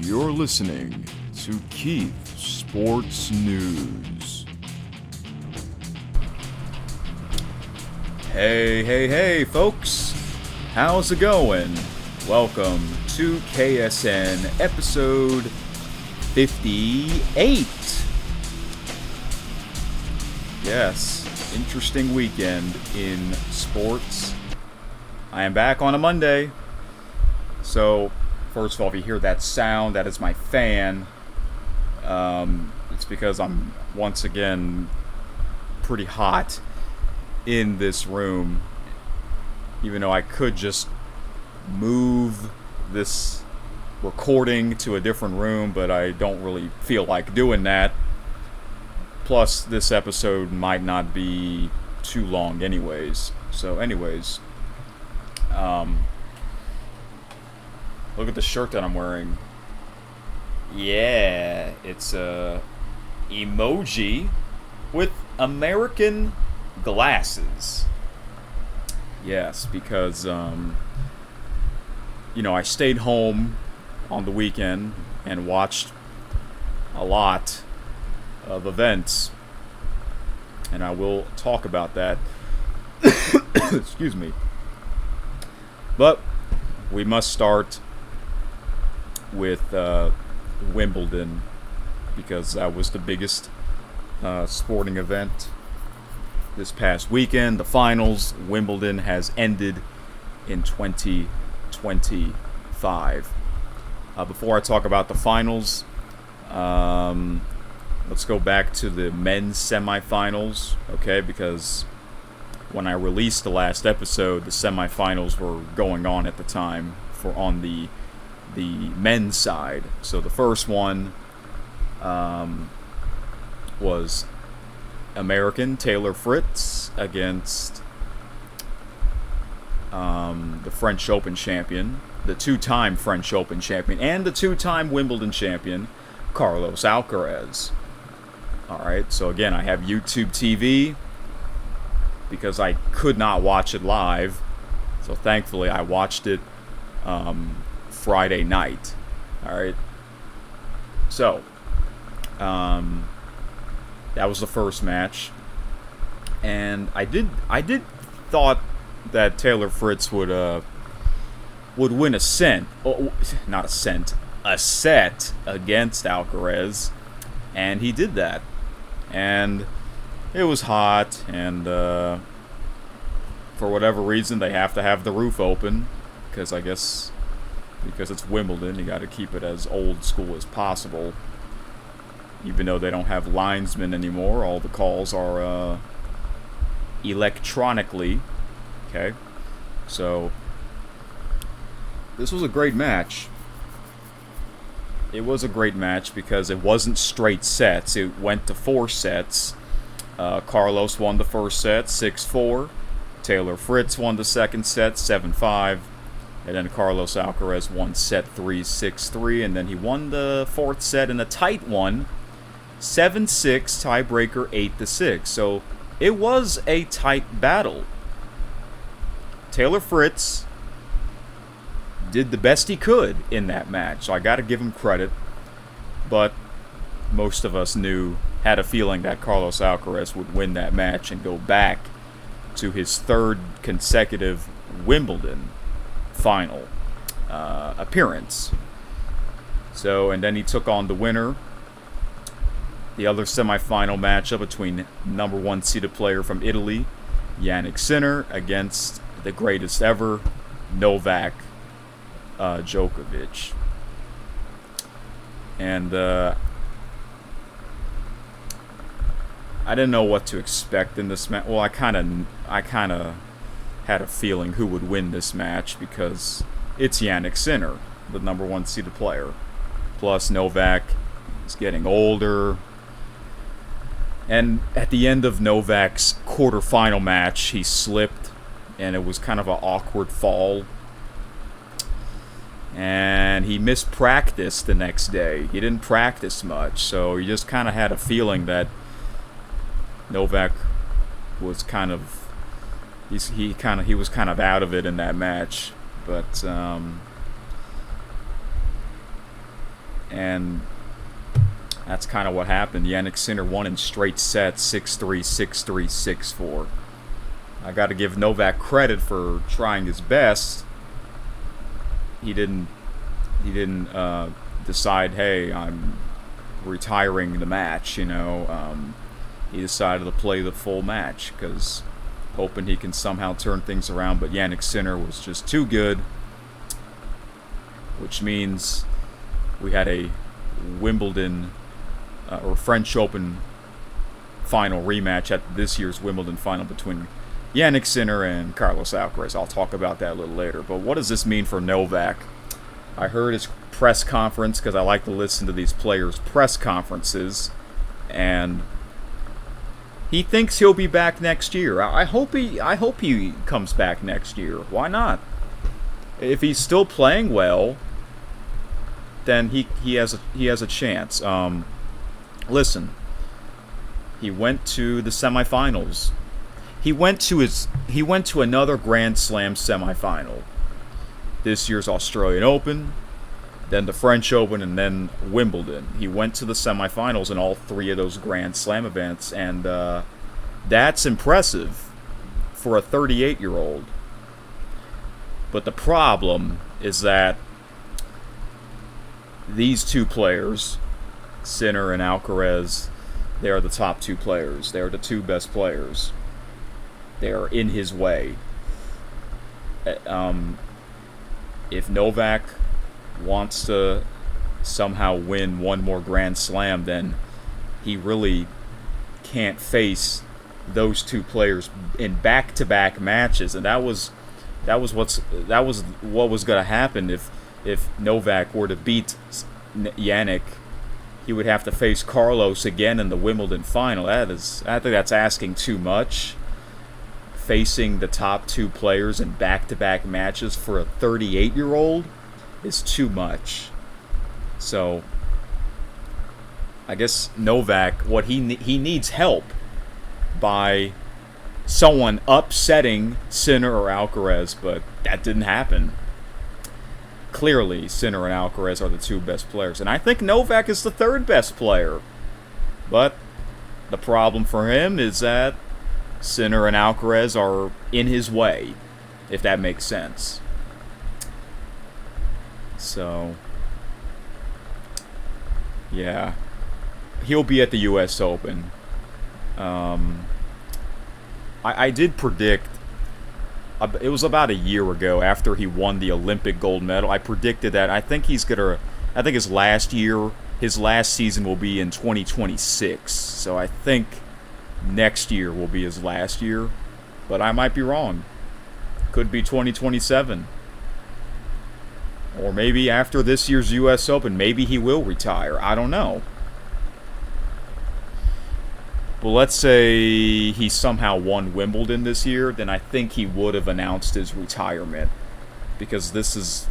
You're listening to Keith Sports News. Hey, folks. How's it going? Welcome to KSN episode 58. Yes, interesting weekend in sports. I am back on a Monday. So, first of all, if you hear that sound, that is my fan. It's because I'm once again pretty hot in this room. Even though I could just move this recording to a different room, but I don't really feel like doing that. Plus, this episode might not be too long anyways. So anyways, look at the shirt that I'm wearing. Yeah, it's a emoji with American glasses. Yes, because, I stayed home on the weekend and watched a lot of events. And I will talk about that. Excuse me. But we must start with Wimbledon, because that was the biggest sporting event this past weekend. The finals, Wimbledon has ended in 2025. Before I talk about the finals, let's go back to the men's semifinals, okay? Because when I released the last episode, the semifinals were going on at the time on the men's side. So the first one was American Taylor Fritz against the French Open champion, the two-time French Open champion, and the two-time Wimbledon champion, Carlos Alcaraz. Alright, so again, I have YouTube TV because I could not watch it live. So thankfully, I watched it Friday night. Alright, so that was the first match, and I did thought that Taylor Fritz would win a set against Alcaraz, and he did that. And it was hot, and for whatever reason they have to have the roof open, because it's Wimbledon, you got to keep it as old school as possible. Even though they don't have linesmen anymore, all the calls are electronically. Okay, so this was a great match. It was a great match because it wasn't straight sets. It went to 4 sets. Carlos won the first set, 6-4. Taylor Fritz won the second set, 7-5. And then Carlos Alcaraz won set 3, 6-3. And then he won the fourth set in a tight one, 7-6, tiebreaker 8-6. So it was a tight battle. Taylor Fritz did the best he could in that match, so I got to give him credit. But most of us had a feeling that Carlos Alcaraz would win that match and go back to his third consecutive Wimbledon final appearance. So, and then he took on the winner. The other semifinal matchup between number 1 seeded player from Italy, Jannik Sinner, against the greatest ever, Novak Djokovic. And I didn't know what to expect in this match. Well, I kind of had a feeling who would win this match, because it's Jannik Sinner, the number 1 seeded player. Plus, Novak is getting older. And at the end of Novak's quarterfinal match, he slipped, and it was kind of an awkward fall. And he missed practice the next day. He didn't practice much, so you just kind of had a feeling that Novak was kind of he was kind of out of it in that match. But and that's kind of what happened. Jannik Sinner won in straight sets, 6-3, 6-3, 6-4. I got to give Novak credit for trying his best. He didn't decide, hey, I'm retiring the match, you know. He decided to play the full match because hoping he can somehow turn things around, but Jannik Sinner was just too good, which means we had a Wimbledon or French Open final rematch at this year's Wimbledon final between Jannik Sinner and Carlos Alcaraz. I'll talk about that a little later. But what does this mean for Novak? I heard his press conference because I like to listen to these players' press conferences, and he thinks he'll be back next year. I hope he comes back next year. Why not? If he's still playing well, then he has a chance. Listen, he went to the semifinals. He went to another Grand Slam semifinal. This year's Australian Open, then the French Open, and then Wimbledon. He went to the semifinals in all three of those Grand Slam events, and that's impressive for a 38-year-old. But the problem is that these two players, Sinner and Alcaraz, they are the top two players. They are the two best players. They are in his way. If Novak wants to somehow win one more Grand Slam, then he really can't face those two players in back-to-back matches, and that was what was going to happen if Novak were to beat Jannik. He would have to face Carlos again in the Wimbledon final. I think that's asking too much. Facing the top two players in back-to-back matches for a 38-year-old is too much. So I guess Novak, what he needs help by someone upsetting Sinner or Alcaraz, but that didn't happen. Clearly, Sinner and Alcaraz are the two best players, and I think Novak is the third best player. But the problem for him is that Sinner and Alcaraz are in his way, if that makes sense. So, yeah, he'll be at the U.S. Open. I did predict, it was about a year ago after he won the Olympic gold medal, I predicted that I think his last season will be in 2026. So I think next year will be his last year, but I might be wrong. Could be 2027. Or maybe after this year's U.S. Open, maybe he will retire. I don't know. But let's say he somehow won Wimbledon this year, then I think he would have announced his retirement. Because this is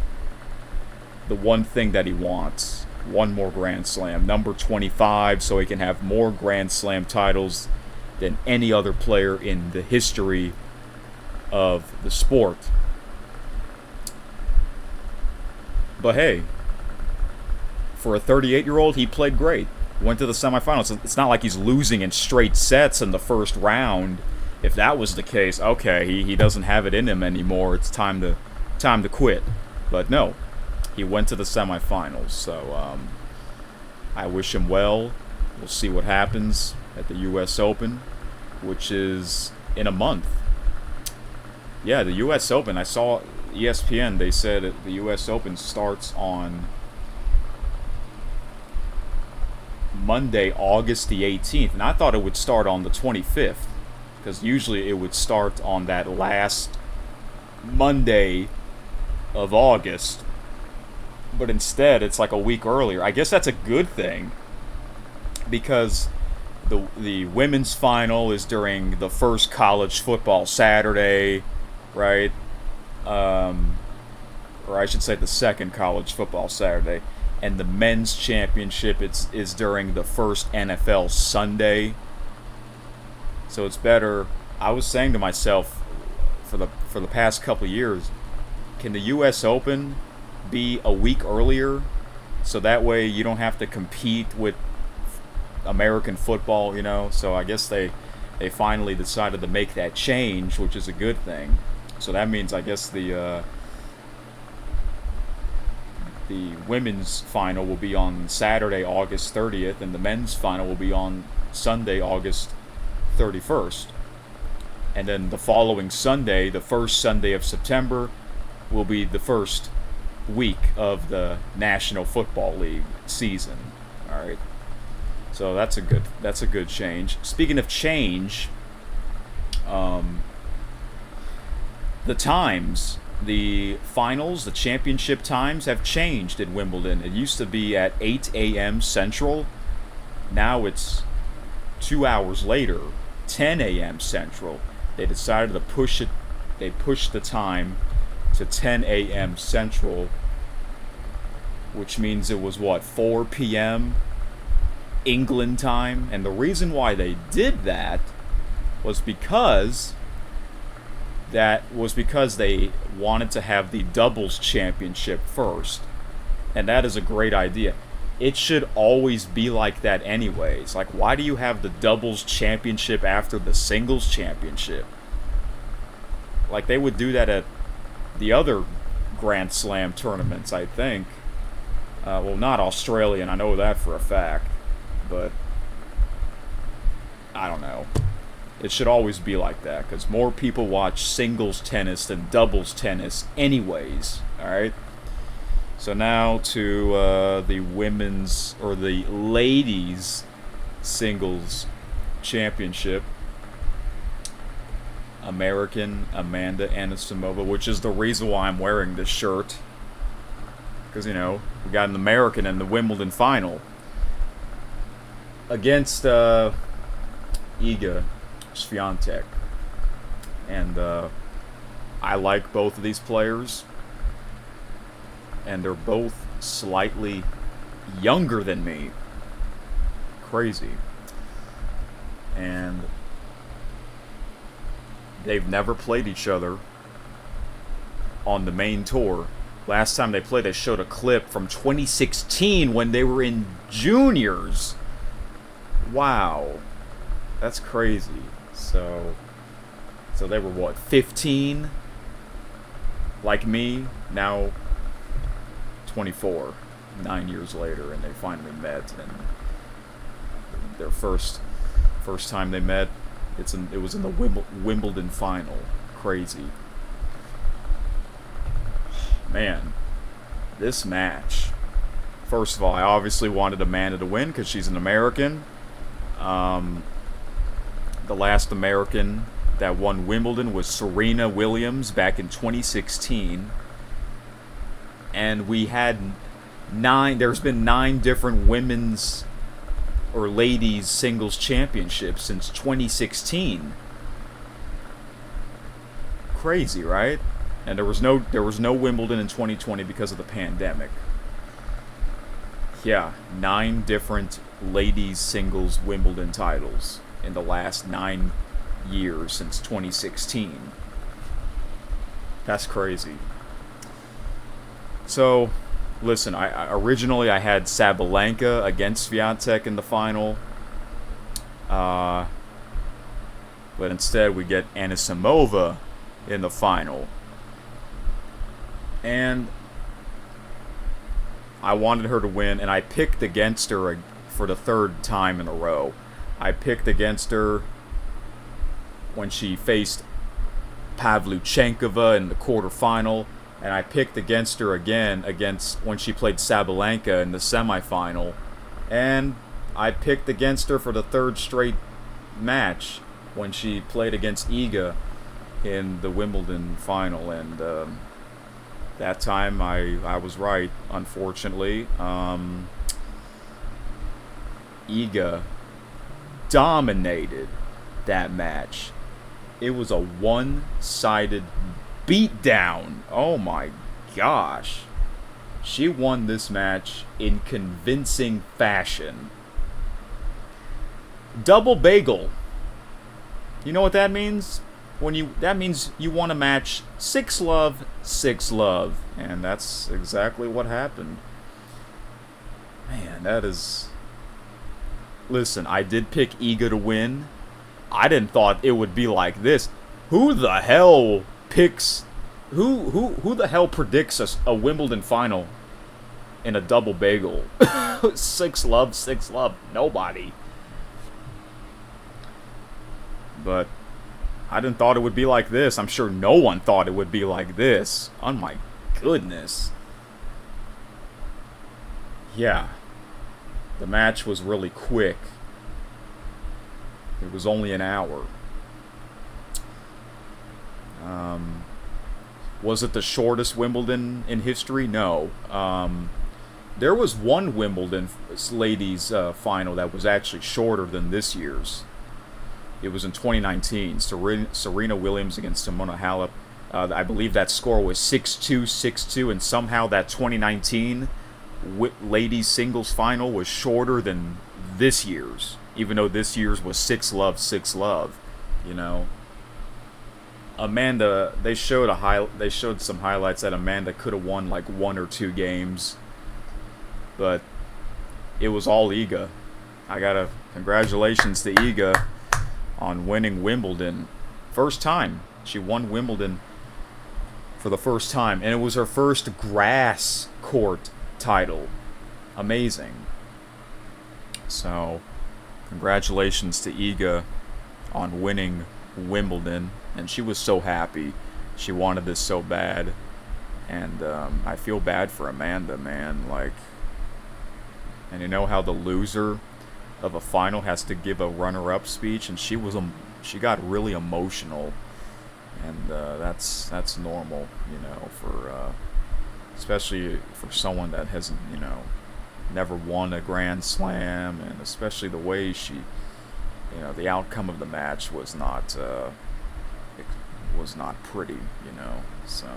the one thing that he wants. One more Grand Slam. Number 25, so he can have more Grand Slam titles than any other player in the history of the sport. But hey, for a 38-year-old, he played great. Went to the semifinals. It's not like he's losing in straight sets in the first round. If that was the case, okay, he doesn't have it in him anymore. It's time to quit. But no, he went to the semifinals. So I wish him well. We'll see what happens at the U.S. Open, which is in a month. Yeah, the U.S. Open. I saw ESPN. They said the U.S. Open starts on Monday, August the 18th, and I thought it would start on the 25th, because usually it would start on that last Monday of August, but instead it's like a week earlier. I guess that's a good thing, because the women's final is during the first college football Saturday, right? Or I should say the second college football Saturday. And the men's championship is during the first NFL Sunday. So it's better. I was saying to myself for the past couple of years, can the U.S. Open be a week earlier So that way you don't have to compete with American football, you know. So I guess they finally decided to make that change, which is a good thing. So that means I guess the women's final will be on Saturday, August 30th, and the men's final will be on Sunday, August 31st. And then the following Sunday, the first Sunday of September, will be the first week of the National Football League season. All right. So that's a good change. Speaking of change, the times, the finals, the championship times have changed in Wimbledon. It used to be at 8 a.m. Central. Now it's 2 hours later, 10 a.m. Central. They decided to push it. They pushed the time to 10 a.m. Central, which means it was 4 p.m. England time. And the reason why they did that was because they wanted to have the doubles championship first. And that is a great idea. It should always be like that anyways. Like, why do you have the doubles championship after the singles championship? Like, they would do that at the other Grand Slam tournaments, I think. Well, not Australian, I know that for a fact. But I don't know. It should always be like that, because more people watch singles tennis than doubles tennis anyways. Alright? So now to the women's, or the ladies' singles championship. American Amanda Anisimova, which is the reason why I'm wearing this shirt. Because, you know, we got an American in the Wimbledon final against Iga Swiatek. And I like both of these players. And they're both slightly younger than me. Crazy. And they've never played each other on the main tour. Last time they played, they showed a clip from 2016 when they were in juniors. Wow. That's crazy. So they were 15? Like me, now 24, 9 years later, and they finally met. And their first time they met, it was in the Wimbledon final. Crazy. Man, this match. First of all, I obviously wanted Amanda to win because she's an American. The last American that won Wimbledon was Serena Williams back in 2016. And we had there's been 9 different women's or ladies singles championships since 2016. Crazy, right? And there was no Wimbledon in 2020 because of the pandemic. Yeah, 9 different ladies singles Wimbledon titles in the last 9 years since 2016. That's crazy. So, listen, I originally had Sabalenka against Swiatek in the final. But instead we get Anisimova in the final. And I wanted her to win, and I picked against her for the 3rd time in a row. I picked against her when she faced Pavlyuchenkova in the quarterfinal, and I picked against her again when she played Sabalenka in the semifinal, and I picked against her for the 3rd straight match when she played against Iga in the Wimbledon final, and that time I was right, unfortunately. Iga dominated that match. It was a one-sided beatdown. Oh my gosh. She won this match in convincing fashion. Double bagel. You know what that means? That means you won a match 6-love, 6-love. And that's exactly what happened. Man, that is... Listen, I did pick Iga to win. I didn't thought it would be like this. Who the hell picks... Who the hell predicts a Wimbledon final in a double bagel? 6-love. Nobody. But I didn't thought it would be like this. I'm sure no one thought it would be like this. Oh my goodness. Yeah. The match was really quick. It was only an hour. Was it the shortest Wimbledon in history? No. There was one Wimbledon ladies final that was actually shorter than this year's. It was in 2019. Serena Williams against Simona Halep. I believe that score was 6-2, 6-2, and somehow that 2019 ladies singles final was shorter than this year's, even though this year's was 6-love. You know, Amanda, they showed some highlights that Amanda could have won like 1 or 2 games, but it was all Iga. Congratulations to Iga on winning Wimbledon. First time she won Wimbledon for the first time, and it was her first grass court title. Amazing. So, congratulations to Iga on winning Wimbledon, and she was so happy. She wanted this so bad, and I feel bad for Amanda, man. Like, and you know how the loser of a final has to give a runner-up speech, and she got really emotional, and that's normal, you know, for especially for someone that hasn't, you know, never won a Grand Slam, and especially the way she, you know, the outcome of the match was not pretty, you know. So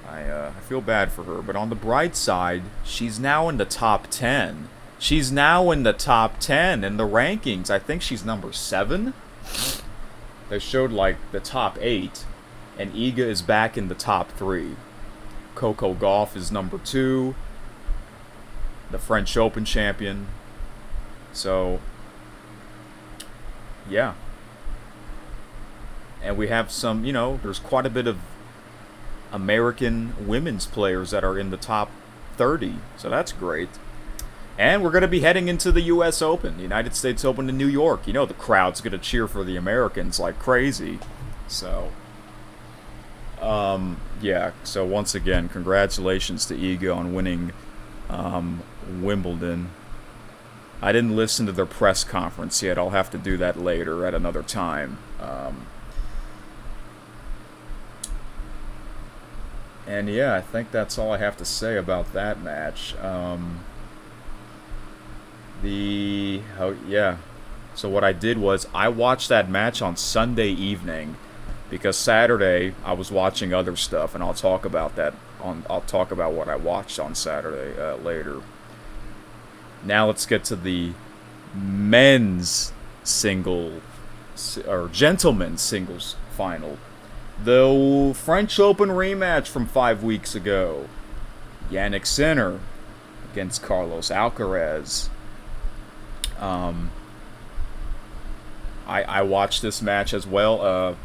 I feel bad for her, but on the bright side, she's now in the top 10. She's now in the top 10 in the rankings. I think she's number 7. They showed like the top 8, and Iga is back in the top 3. Coco Gauff is number 2, the French Open champion. So, yeah. And we have some, you know, there's quite a bit of American women's players that are in the top 30. So that's great. And we're going to be heading into the U.S. Open, the United States Open in New York. You know the crowd's going to cheer for the Americans like crazy. So, yeah. So once again, congratulations to Iga on winning Wimbledon. I didn't listen to their press conference yet. I'll have to do that later at another time. And yeah, I think that's all I have to say about that match. So what I did was I watched that match on Sunday evening, because Saturday I was watching other stuff, and I'll talk about that I'll talk about what I watched on Saturday later. Now let's get to the men's gentlemen's singles final. The French Open rematch from 5 weeks ago. Jannik Sinner against Carlos Alcaraz. I watched this match as well.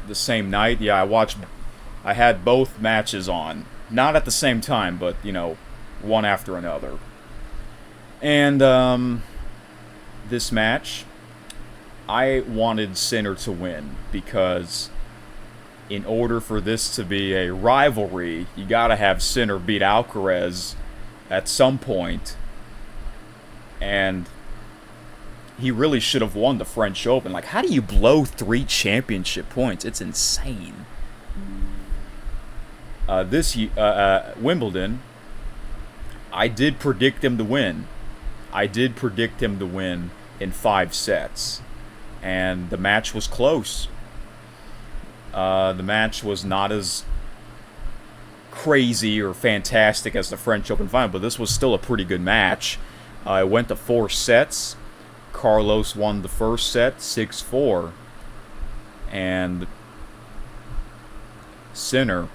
The same night, yeah, I had both matches on, not at the same time, but you know, one after another. And this match, I wanted Sinner to win, because in order for this to be a rivalry, you gotta have Sinner beat Alcaraz at some point. And he really should have won the French Open. Like, how do you blow 3 championship points? It's insane. Wimbledon, I did predict him to win. I did predict him to win in 5 sets. And the match was close. The match was not as crazy or fantastic as the French Open final, but this was still a pretty good match. It went to 4 sets. Carlos won the first set, 6-4. And Sinner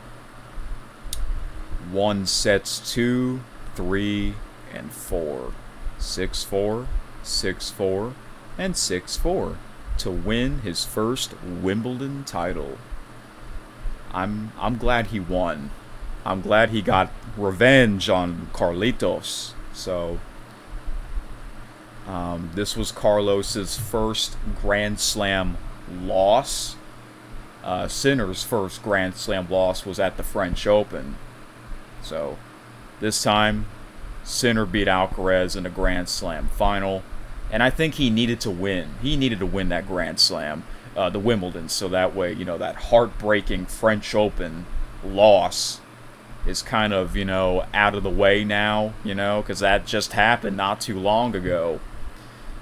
won sets 2, 3, and 4. 6-4, 6-4, and 6-4 to win his first Wimbledon title. I'm glad he won. I'm glad he got revenge on Carlitos. So this was Carlos's first Grand Slam loss. Sinner's first Grand Slam loss was at the French Open. So this time, Sinner beat Alcaraz in a Grand Slam final. And I think he needed to win. He needed to win that Grand Slam, the Wimbledon, so that way, that heartbreaking French Open loss is kind of, out of the way now, because that just happened not too long ago.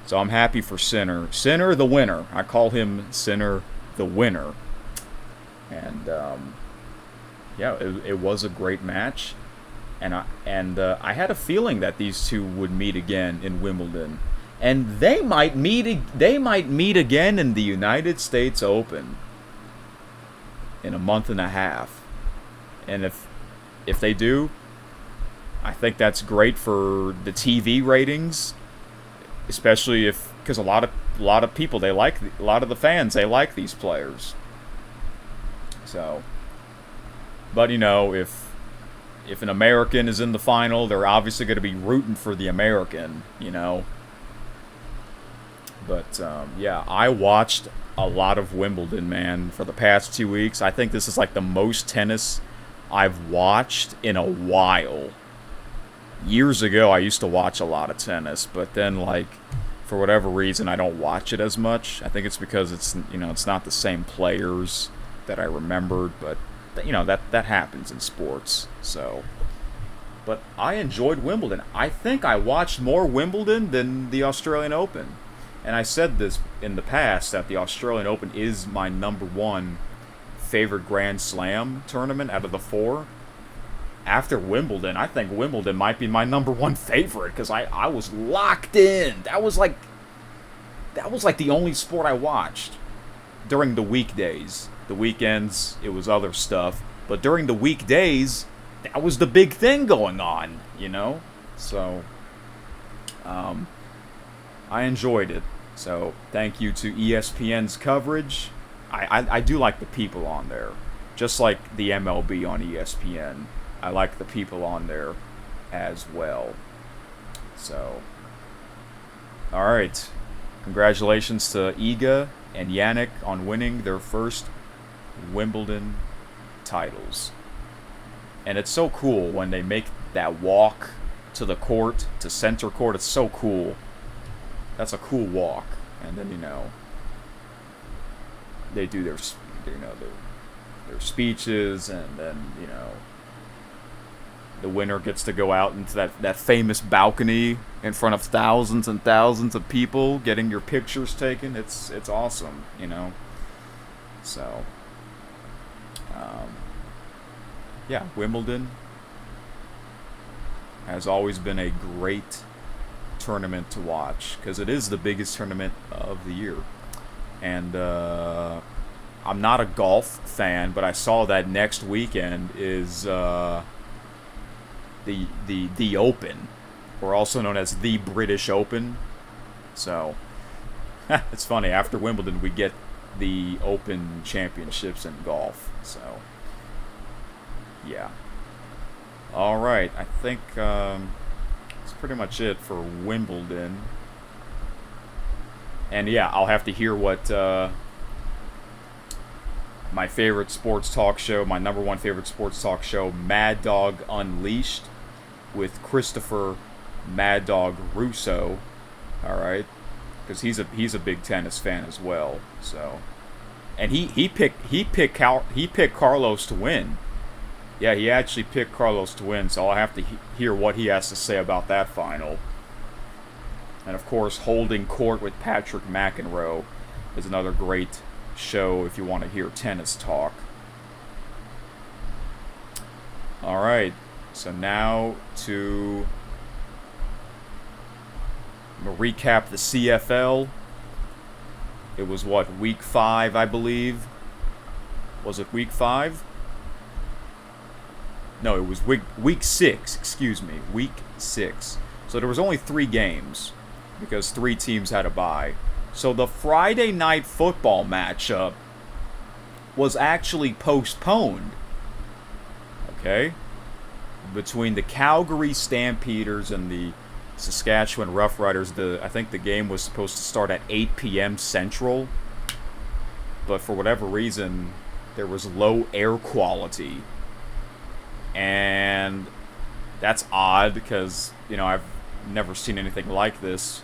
So I'm happy for Sinner. Sinner the winner. I call him Sinner the winner. And, it was a great match. And I had a feeling that these two would meet again in Wimbledon. And they might meet again in the United States Open in a month and a half. And if they do, I think that's great for the TV ratings, especially because a lot of people, a lot of the fans, they like these players. So, but if an American is in the final, they're obviously going to be rooting for the American, But, I watched a lot of Wimbledon, man, for the past 2 weeks. I think this is like the most tennis I've watched in a while. Years ago, I used to watch a lot of tennis, but then, for whatever reason, I don't watch it as much. I think it's because it's not the same players that I remembered, but, that happens in sports, so. But I enjoyed Wimbledon. I think I watched more Wimbledon than the Australian Open. And I said this in the past, that the Australian Open is my number one favorite Grand Slam tournament out of the 4. After Wimbledon, I think Wimbledon might be my number one favorite, because I was locked in. That was like the only sport I watched during the weekdays. The weekends, it was other stuff. But during the weekdays, that was the big thing going on, So, I enjoyed it. So, thank you to ESPN's coverage. I do like the people on there. Just like the MLB on ESPN. I like the people on there as well. So, alright. Congratulations to Iga and Jannik on winning their first Wimbledon titles. And it's so cool when they make that walk to the court, to center court. It's so cool. That's a cool walk. And then, they do their speeches, and then, the winner gets to go out into that famous balcony in front of thousands and thousands of people getting your pictures taken. It's awesome, So, Wimbledon has always been a great tournament to watch, because it is the biggest tournament of the year. And I'm not a golf fan, but I saw that next weekend is the Open, or also known as the British Open. So it's funny, after Wimbledon we get the Open Championships in golf. So yeah. All right, I think that's pretty much it for Wimbledon. And yeah, I'll have to hear what my favorite sports talk show, my number one favorite sports talk show, Mad Dog Unleashed, with Christopher Mad Dog Russo. All right, because he's a big tennis fan as well. So, and he picked Carlos to win. Yeah, he actually picked Carlos to win, so I'll have to hear what he has to say about that final. And of course, Holding Court with Patrick McEnroe is another great show if you want to hear tennis talk. Alright, so now to recap the CFL. It was week 5, I believe? Was it week 5? No, it was week 6. Excuse me, week 6. So there was only 3 games because 3 teams had a bye. So the Friday night football matchup was actually postponed. Okay? Between the Calgary Stampeders and the Saskatchewan Roughriders, I think the game was supposed to start at 8 p.m. Central. But for whatever reason, there was low air quality. And that's odd because, I've never seen anything like this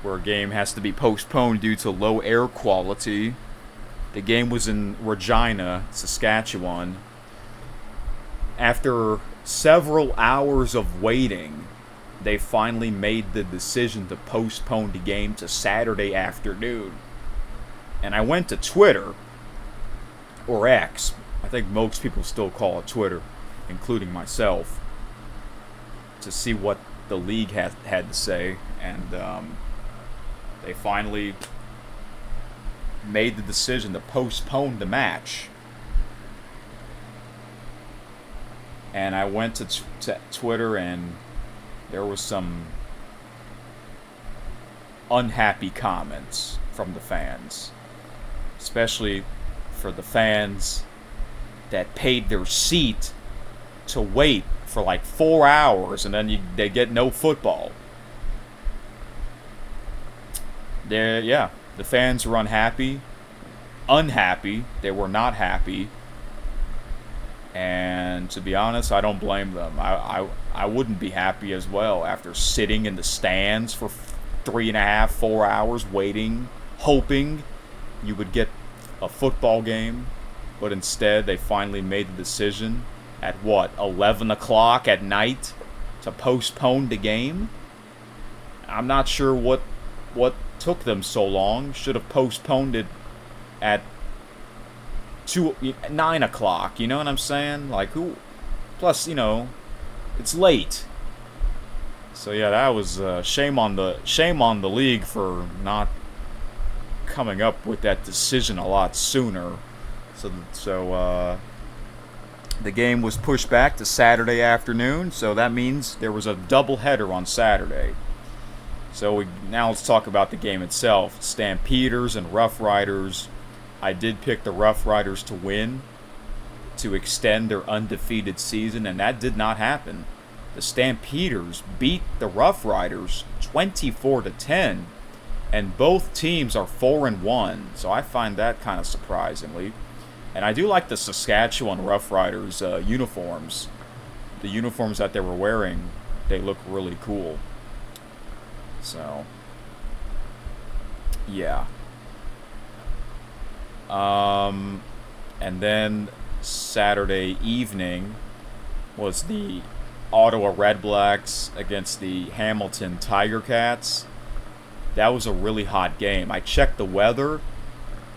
where a game has to be postponed due to low air quality. The game was in Regina, Saskatchewan. After several hours of waiting, they finally made the decision to postpone the game to Saturday afternoon. And I went to Twitter, or X, I think most people still call it Twitter, including myself, to see what the league had to say. And they finally made the decision to postpone the match. And I went to Twitter, and there was some unhappy comments from the fans, especially for the fans that paid their seat to wait for like 4 hours, and then they get no football. The fans were unhappy. They were not happy. And to be honest, I don't blame them. I wouldn't be happy as well after sitting in the stands for 3.5, 4 hours waiting, hoping you would get a football game. But instead, they finally made the decision at 11 o'clock at night to postpone the game? I'm not sure what took them so long. Should have postponed it at 9 o'clock, you know what I'm saying? Like, who? Plus, it's late. So yeah, that was shame on the league for not coming up with that decision a lot sooner. So the game was pushed back to Saturday afternoon. So that means there was a doubleheader on Saturday. So now let's talk about the game itself. Stampeders and Rough Riders. I did pick the Rough Riders to win, to extend their undefeated season, and that did not happen. The Stampeders beat the Rough Riders 24-10, and both teams are 4-1. So I find that kind of surprisingly. And I do like the Saskatchewan Rough Riders uniforms. The uniforms that they were wearing, they look really cool. So, yeah. And then Saturday evening was the Ottawa Redblacks against the Hamilton Tiger Cats. That was a really hot game. I checked the weather.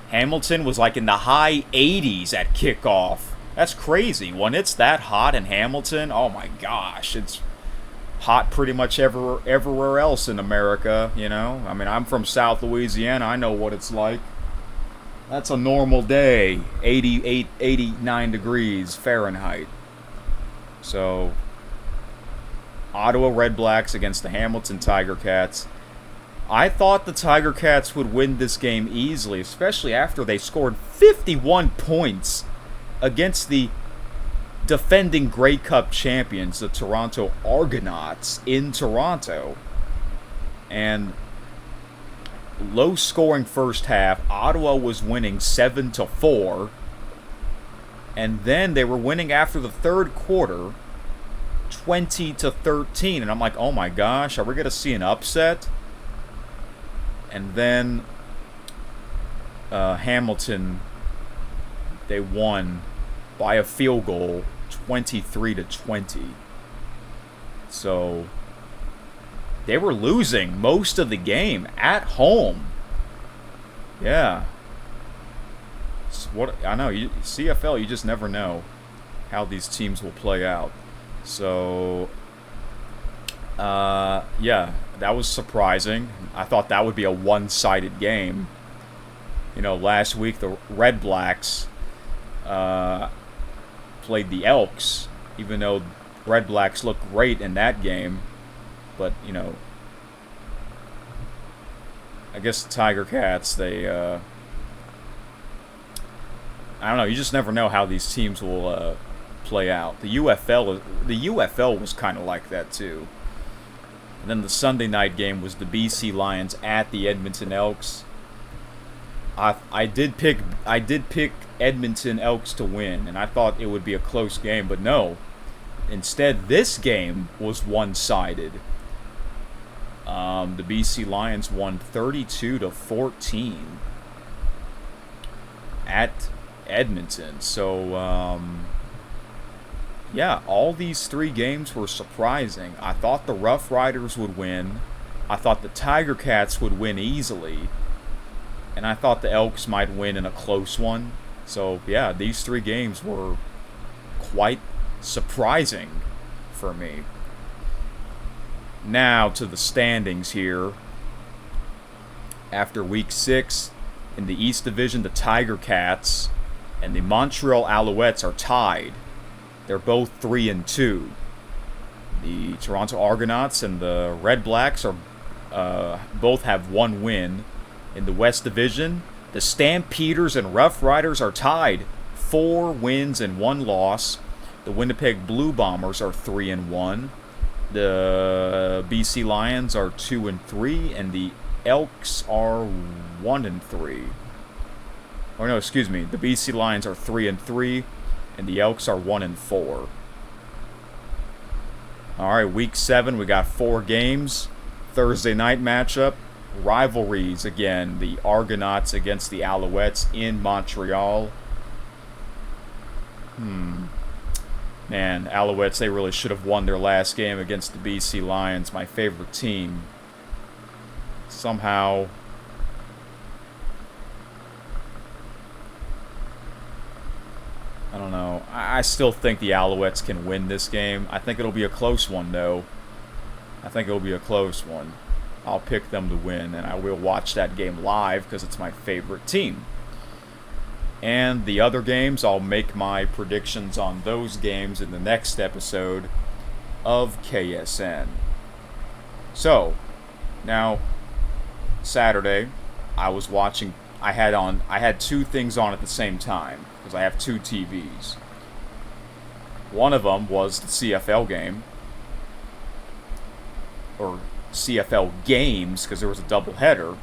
Hamilton was like in the high 80s at kickoff. That's crazy. When it's that hot in Hamilton, oh my gosh, it's hot pretty much everywhere else in America, I mean, I'm from South Louisiana. I know what it's like. That's a normal day, 88, 89 degrees Fahrenheit. So, Ottawa Redblacks against the Hamilton Tiger Cats. I thought the Tiger Cats would win this game easily, especially after they scored 51 points against the defending Grey Cup champions, the Toronto Argonauts, in Toronto. And low-scoring first half. Ottawa was winning 7-4, and then they were winning after the third quarter, 20-13. And I'm like, oh my gosh, are we going to see an upset? And then Hamilton, they won by a field goal, 23-20. So they were losing most of the game at home. Yeah. I know, CFL, you just never know how these teams will play out. So, yeah, that was surprising. I thought that would be a one-sided game. Last week the Red Blacks played the Elks, even though Red Blacks looked great in that game. But, you know, I guess the Tiger Cats, they, I don't know, you just never know how these teams will play out. The UFL was kind of like that too. And then the Sunday night game was the BC Lions at the Edmonton Elks. I did pick Edmonton Elks to win, and I thought it would be a close game, but no. Instead, this game was one-sided. The BC Lions won 32-14 at Edmonton. So, yeah, all these three games were surprising. I thought the Rough Riders would win. I thought the Tiger Cats would win easily. And I thought the Elks might win in a close one. So, yeah, these three games were quite surprising for me. Now to the standings here. After Week 6, in the East Division, the Tiger Cats and the Montreal Alouettes are tied. They're both 3-2. The Toronto Argonauts and the Red Blacks are both have one win. In the West Division, the Stampeders and Rough Riders are tied, 4 wins and 1 loss. The Winnipeg Blue Bombers are 3-1. The BC Lions are 2-3, and the Elks are 1-3. Or no, excuse me. The BC Lions are 3-3, and the Elks are 1-4. All right, Week 7, we got 4 games. Thursday night matchup. Rivalries again, the Argonauts against the Alouettes in Montreal. Man, Alouettes, they really should have won their last game against the BC Lions, my favorite team. Somehow, I don't know. I still think the Alouettes can win this game. I think it'll be a close one, though. I think it'll be a close one. I'll pick them to win, and I will watch that game live because it's my favorite team. And the other games, I'll make my predictions on those games in the next episode of KSN. So, now, Saturday, I was watching, I had 2 things on at the same time, because I have 2 TVs. One of them was the CFL game, or CFL games, because there was a doubleheader,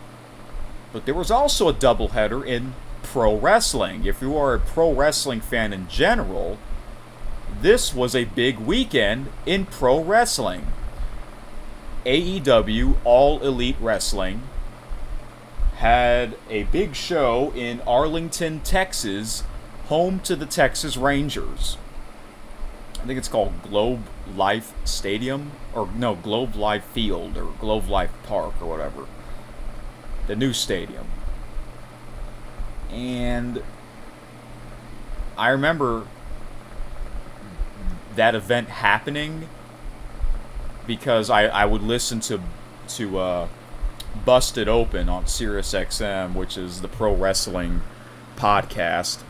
but there was also a doubleheader in pro wrestling. If you are a pro wrestling fan in general, this was a big weekend in pro wrestling. AEW, All Elite Wrestling, had a big show in Arlington, Texas, home to the Texas Rangers. I think it's called Globe Life Stadium, or no, Globe Life Field, or Globe Life Park, or whatever. The new stadium. And I remember that event happening because I would listen to Busted Open on SiriusXM, which is the pro wrestling podcast.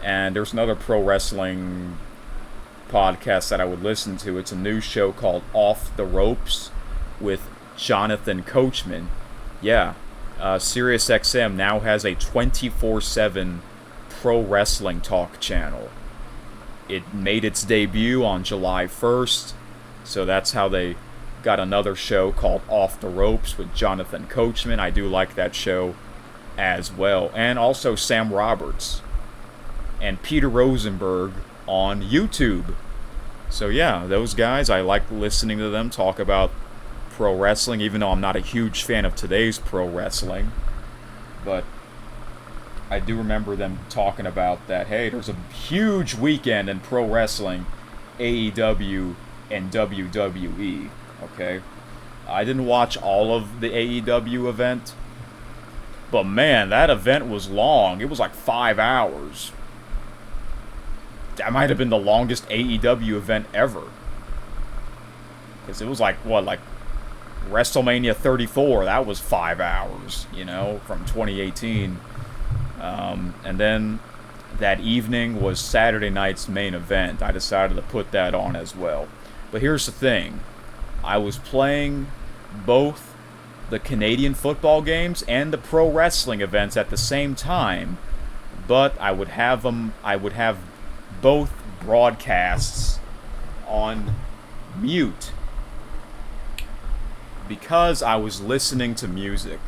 And there's another pro wrestling podcast that I would listen to. It's a new show called Off the Ropes with Jonathan Coachman. Yeah, SiriusXM now has a 24/7 pro wrestling talk channel. It made its debut on July 1st, so that's how they got another show called Off the Ropes with Jonathan Coachman. I do like that show as well. And also Sam Roberts and Peter Rosenberg on YouTube. So yeah, those guys, I like listening to them talk about pro wrestling, even though I'm not a huge fan of today's pro wrestling. But I do remember them talking about that, hey, there's a huge weekend in pro wrestling, AEW and WWE, okay? I didn't watch all of the AEW event, but man, that event was long. It was like 5 hours. That might have been the longest AEW event ever. Because it was like, what, like WrestleMania 34, that was 5 hours, you know, from 2018. And then that evening was Saturday night's main event, I decided to put that on as well. But here's the thing. I was playing both the Canadian football games and the pro wrestling events at the same time, but I would have both broadcasts on mute because I was listening to music.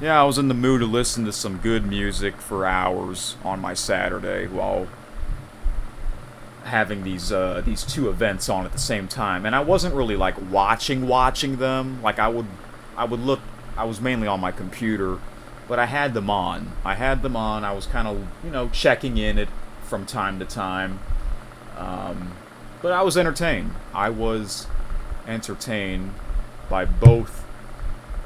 Yeah, I was in the mood to listen to some good music for hours on my Saturday while having these two events on at the same time. And I wasn't really like watching them. Like I would look. I was mainly on my computer, but I had them on. I was kind of checking in it from time to time. But I was entertained. I was entertained by both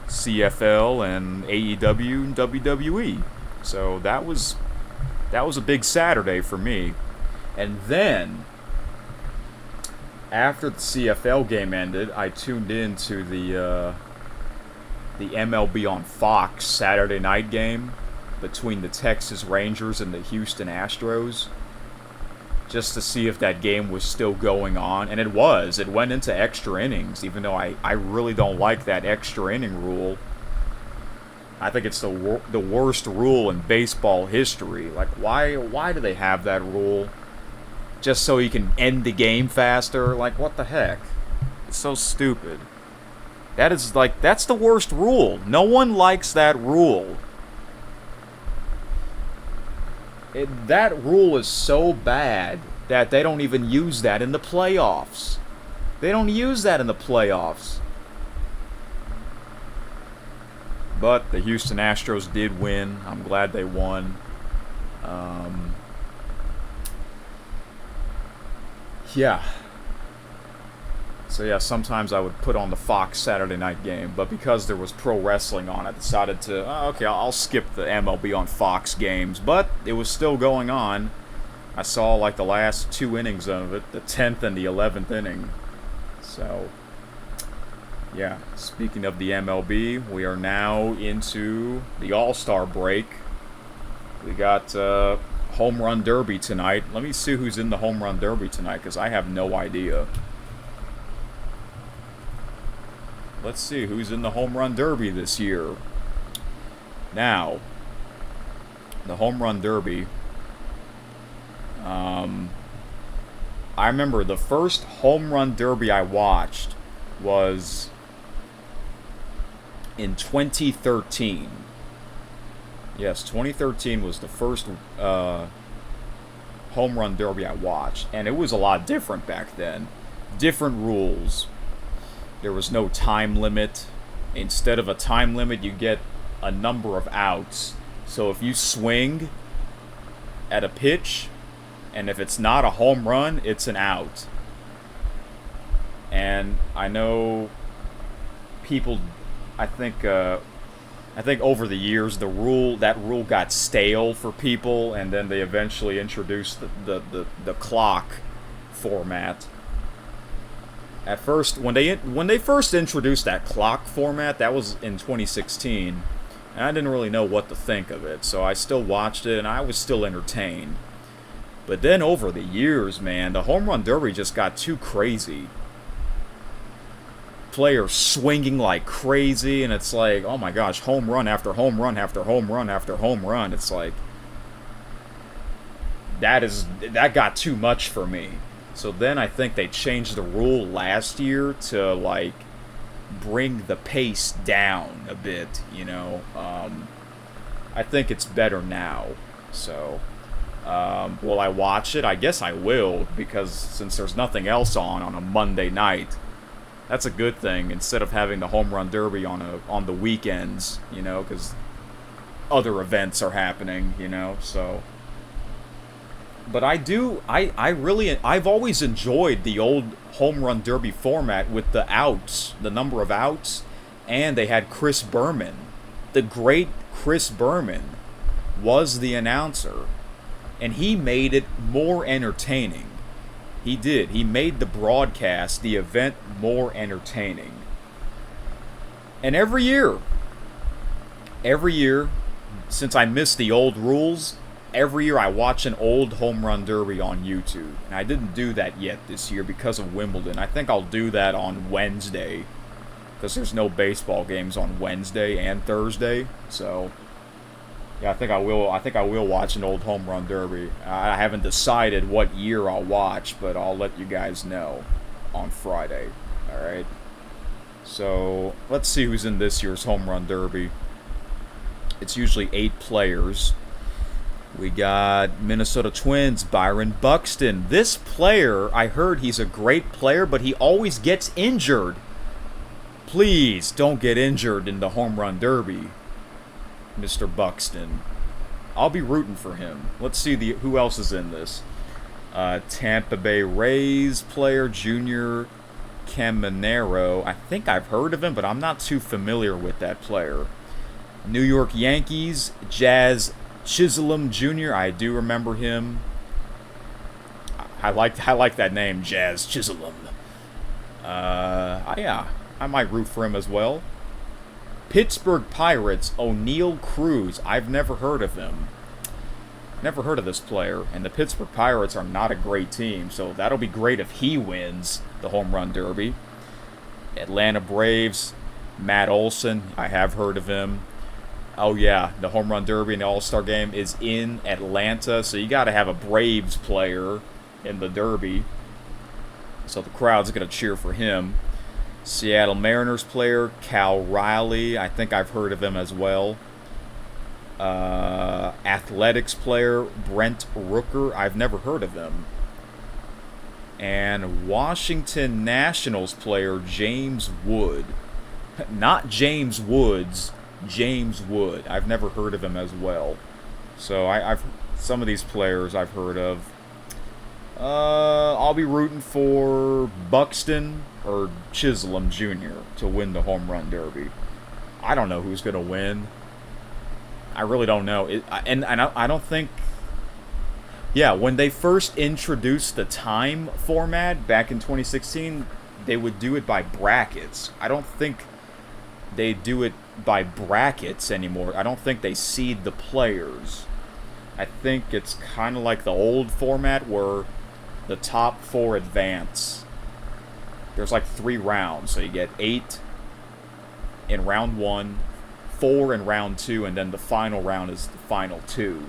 CFL and AEW and WWE. So that was a big Saturday for me. And then after the CFL game ended, I tuned into the MLB on Fox Saturday night game between the Texas Rangers and the Houston Astros, just to see if that game was still going on. And it was. It went into extra innings, even though I really don't like that extra inning rule. I think it's the worst rule in baseball history. Like, why do they have that rule? Just so you can end the game faster? Like, what the heck? It's so stupid. That's the worst rule. No one likes that rule. That rule is so bad that they don't even use that in the playoffs. They don't use that in the playoffs. But the Houston Astros did win. I'm glad they won. Yeah. So yeah, sometimes I would put on the Fox Saturday night game, but because there was pro wrestling on, I decided to, I'll skip the MLB on Fox games, but it was still going on. I saw like the last two innings of it, the 10th and the 11th inning. So, yeah, speaking of the MLB, we are now into the All-Star break. We got Home Run Derby tonight. Let me see who's in the Home Run Derby tonight, because I have no idea. Let's see who's in the Home Run Derby this year. Now, the Home Run Derby. I remember the first Home Run Derby I watched was in 2013. Yes, 2013 was the first Home Run Derby I watched, and it was a lot different back then. Different rules. There was no time limit. Instead of a time limit, you get a number of outs. So if you swing at a pitch, and if it's not a home run, it's an out. And I know people, I think over the years that rule got stale for people, and then they eventually introduced the clock format. At first, when they first introduced that clock format, that was in 2016, and I didn't really know what to think of it, so I still watched it, and I was still entertained. But then over the years, man, the Home Run Derby just got too crazy. Players swinging like crazy, and it's like, oh my gosh, home run after home run after home run after home run. It's like, that got too much for me. So then I think they changed the rule last year to like bring the pace down a bit, I think it's better now. So, will I watch it? I guess I will, because since there's nothing else on a Monday night, that's a good thing, instead of having the Home Run Derby on the weekends, because other events are happening, so. But I've always enjoyed the old Home Run Derby format with the outs, the number of outs, and they had Chris Berman. The great Chris Berman was the announcer, and he made it more entertaining. He did. He made the broadcast, the event, more entertaining. And every year, since I missed the old rules, every year I watch an old home run derby on YouTube. And I didn't do that yet this year because of Wimbledon. I think I'll do that on Wednesday, because there's no baseball games on Wednesday and Thursday. So yeah, I think I will watch an old home run derby. I haven't decided what year I'll watch, but I'll let you guys know on Friday. All right. So let's see who's in this year's home run derby. It's usually 8 players. We got Minnesota Twins, Byron Buxton. This player, I heard he's a great player, but he always gets injured. Please don't get injured in the home run derby, Mr. Buxton. I'll be rooting for him. Let's see who else is in this. Tampa Bay Rays player, Junior Caminero. I think I've heard of him, but I'm not too familiar with that player. New York Yankees, Jazz Chisholm Jr. I do remember him. I like that name, Jazz Chisholm. Yeah, I might root for him as well. Pittsburgh Pirates, O'Neal Cruz. I've never heard of him. Never heard of this player. And the Pittsburgh Pirates are not a great team, so that'll be great if he wins the home run derby. Atlanta Braves, Matt Olson. I have heard of him. Oh yeah, the home run derby and the All-Star game is in Atlanta, so you got to have a Braves player in the derby. So the crowd's going to cheer for him. Seattle Mariners player, Cal Riley. I think I've heard of him as well. Athletics player, Brent Rooker. I've never heard of him. And Washington Nationals player, James Wood. Not James Woods, James Wood. I've never heard of him as well. So I've some of these players I've heard of. I'll be rooting for Buxton or Chisholm Jr. to win the home run derby. I don't know who's going to win. I really don't know. I don't think... Yeah, when they first introduced the time format back in 2016, they would do it by brackets. I don't think they do it by brackets anymore. I don't think they seed the players. I think it's kind of like the old format where the top 4 advance. There's like 3 rounds, so you get 8 in round 1, 4 in round 2, and then the final round is the final 2.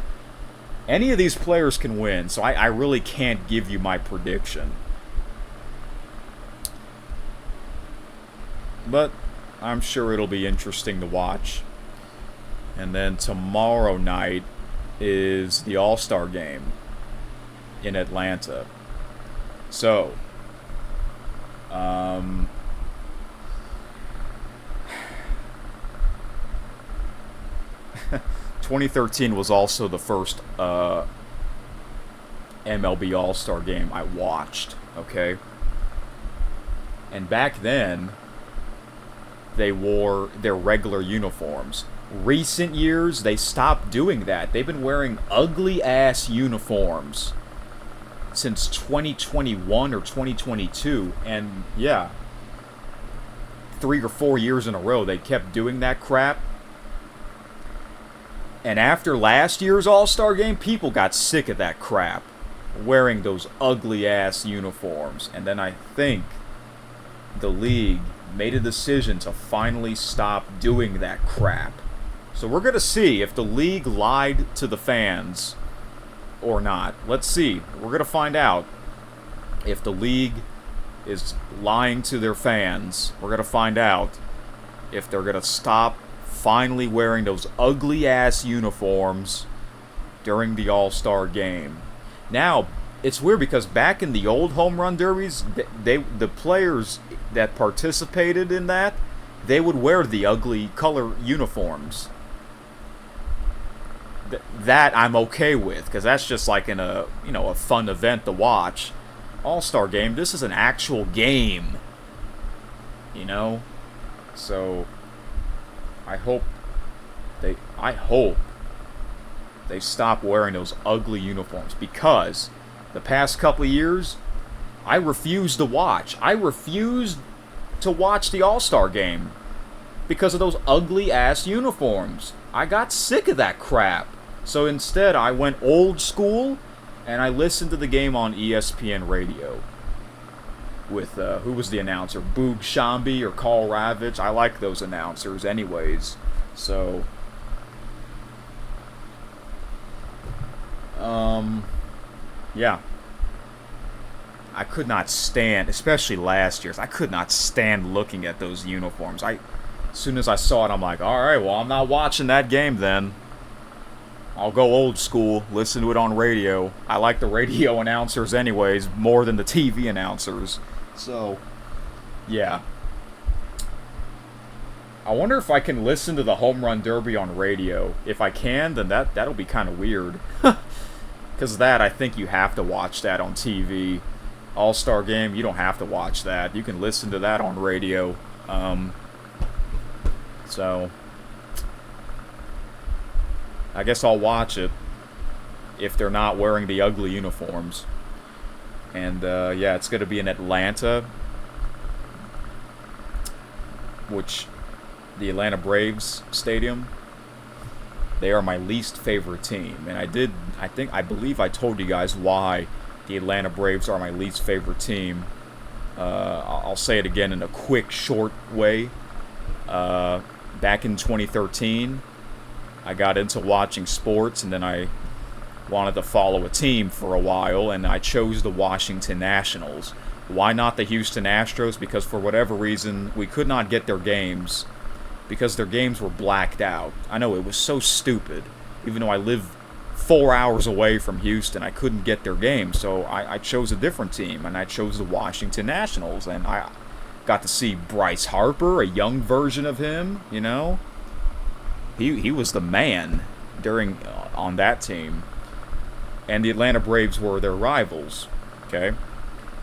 Any of these players can win, so I really can't give you my prediction. But I'm sure it'll be interesting to watch. And then tomorrow night is the All-Star game in Atlanta. So, 2013 was also the first MLB All-Star game I watched, okay? And back then, they wore their regular uniforms. Recent years, they stopped doing that. They've been wearing ugly-ass uniforms since 2021 or 2022. And, yeah, 3 or 4 years in a row, they kept doing that crap. And after last year's All-Star game, people got sick of that crap, wearing those ugly-ass uniforms. And then I think the league made a decision to finally stop doing that crap. So we're going to see if the league lied to the fans or not. Let's see. We're going to find out if the league is lying to their fans. We're going to find out if they're going to stop finally wearing those ugly-ass uniforms during the All-Star game. Now, it's weird because back in the old home run derbies, the players that participated in that, they would wear the ugly color uniforms. That I'm okay with, because that's just like a fun event to watch. All-Star game, this is an actual game. So I hope they stop wearing those ugly uniforms, because the past couple of years I refused to watch. I refused to watch the All-Star game because of those ugly-ass uniforms. I got sick of that crap. So instead, I went old school, and I listened to the game on ESPN radio. With, who was the announcer? Boog Shambi or Carl Ravitch? I like those announcers anyways. So, yeah. I could not stand, especially last year's, I could not stand looking at those uniforms. As soon as I saw it, I'm like, alright, well, I'm not watching that game then. I'll go old school, listen to it on radio. I like the radio announcers anyways, more than the TV announcers. So, yeah. I wonder if I can listen to the Home Run Derby on radio. If I can, then that'll be kind of weird. Because I think you have to watch that on TV. All-Star Game, you don't have to watch that. You can listen to that on radio. So, I guess I'll watch it if they're not wearing the ugly uniforms. And, yeah, it's going to be in Atlanta, which, the Atlanta Braves Stadium, they are my least favorite team. And I believe I told you guys why the Atlanta Braves are my least favorite team. I'll say it again in a quick, short way. Back in 2013, I got into watching sports, and then I wanted to follow a team for a while, and I chose the Washington Nationals. Why not the Houston Astros? Because for whatever reason, we could not get their games, because their games were blacked out. I know, it was so stupid. Even though I live 4 hours away from Houston, I couldn't get their games, so I chose a different team, and I chose the Washington Nationals, and I got to see Bryce Harper, a young version of him, you know? He was the man on that team. And the Atlanta Braves were their rivals, okay?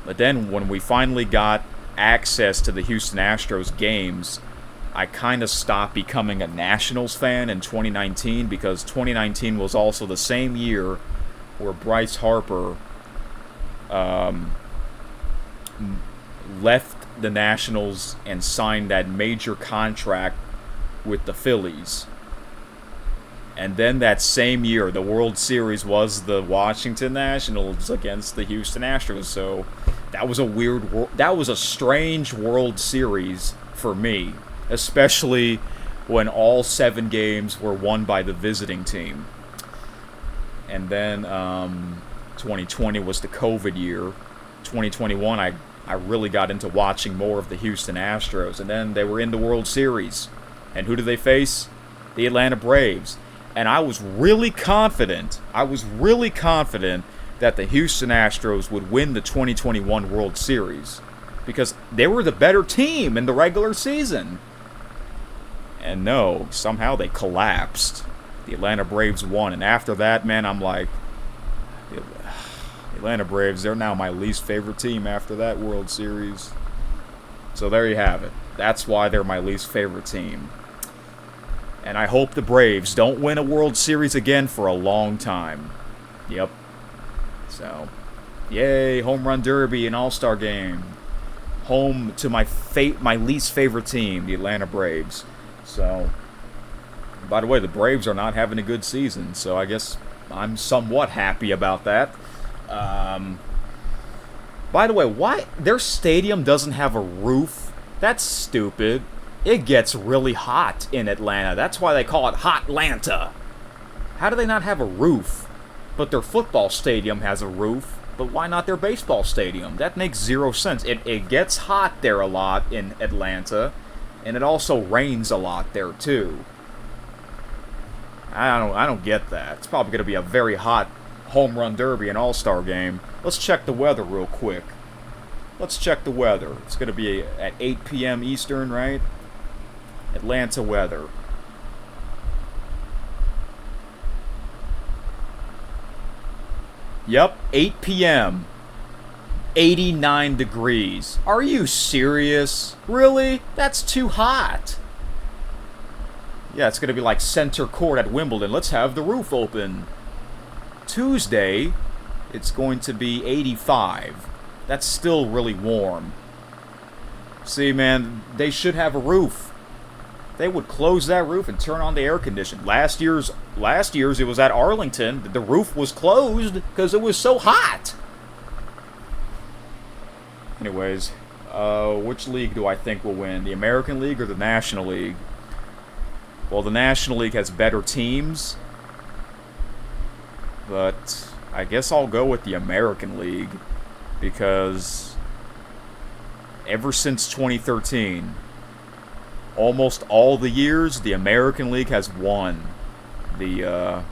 But then when we finally got access to the Houston Astros games, I kind of stopped becoming a Nationals fan in 2019, because 2019 was also the same year where Bryce Harper left the Nationals and signed that major contract with the Phillies. And then that same year, the World Series was the Washington Nationals against the Houston Astros. So that was a strange World Series for me, especially when all 7 games were won by the visiting team. And then 2020 was the COVID year. 2021, I really got into watching more of the Houston Astros. And then they were in the World Series. And who did they face? The Atlanta Braves. And I was really confident that the Houston Astros would win the 2021 World Series, because they were the better team in the regular season. And no, somehow they collapsed. The Atlanta Braves won, and after that, man, I'm like, the Atlanta Braves, they're now my least favorite team after that World Series. So there you have it. That's why they're my least favorite team. And I hope the Braves don't win a World Series again for a long time. Yep. So, yay, Home Run Derby and All-Star Game. Home to my least favorite team, the Atlanta Braves. So, by the way, the Braves are not having a good season, so I guess I'm somewhat happy about that. By the way, why their stadium doesn't have a roof? That's stupid. It gets really hot in Atlanta. That's why they call it Hotlanta. How do they not have a roof? But their football stadium has a roof. But why not their baseball stadium? That makes zero sense. It gets hot there a lot in Atlanta. And it also rains a lot there too. I don't get that. It's probably going to be a very hot Home Run Derby and All-Star Game. Let's check the weather real quick. Let's check the weather. It's going to be at 8 p.m. Eastern, right? Atlanta weather. Yep, 8 p.m. 89 degrees. Are you serious? Really? That's too hot. Yeah, it's going to be like center court at Wimbledon. Let's have the roof open. Tuesday, it's going to be 85. That's still really warm. See, man, they should have a roof. They would close that roof and turn on the air conditioning. Last year's last year's, it was at Arlington. The roof was closed because it was so hot. Anyways, which league do I think will win? The American League or the National League? Well, the National League has better teams, but I guess I'll go with the American League because ever since 2013, almost all the years, the American League has won the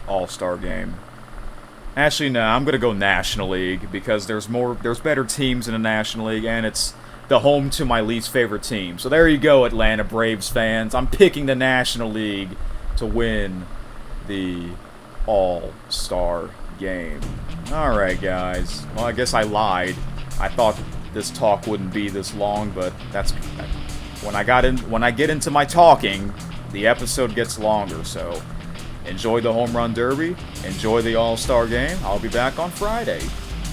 All-Star game. Actually, no, I'm going to go National League because there's better teams in the National League, and it's the home to my least favorite team. So there you go, Atlanta Braves fans. I'm picking the National League to win the All-Star game. Alright, guys. Well, I guess I lied. I thought this talk wouldn't be this long, but that's when I get into my talking, the episode gets longer. So enjoy the Home Run Derby. Enjoy the All-Star game. I'll be back on Friday.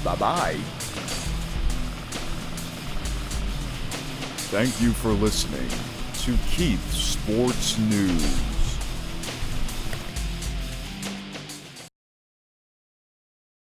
Bye-bye. Thank you for listening to Keith's Sports News.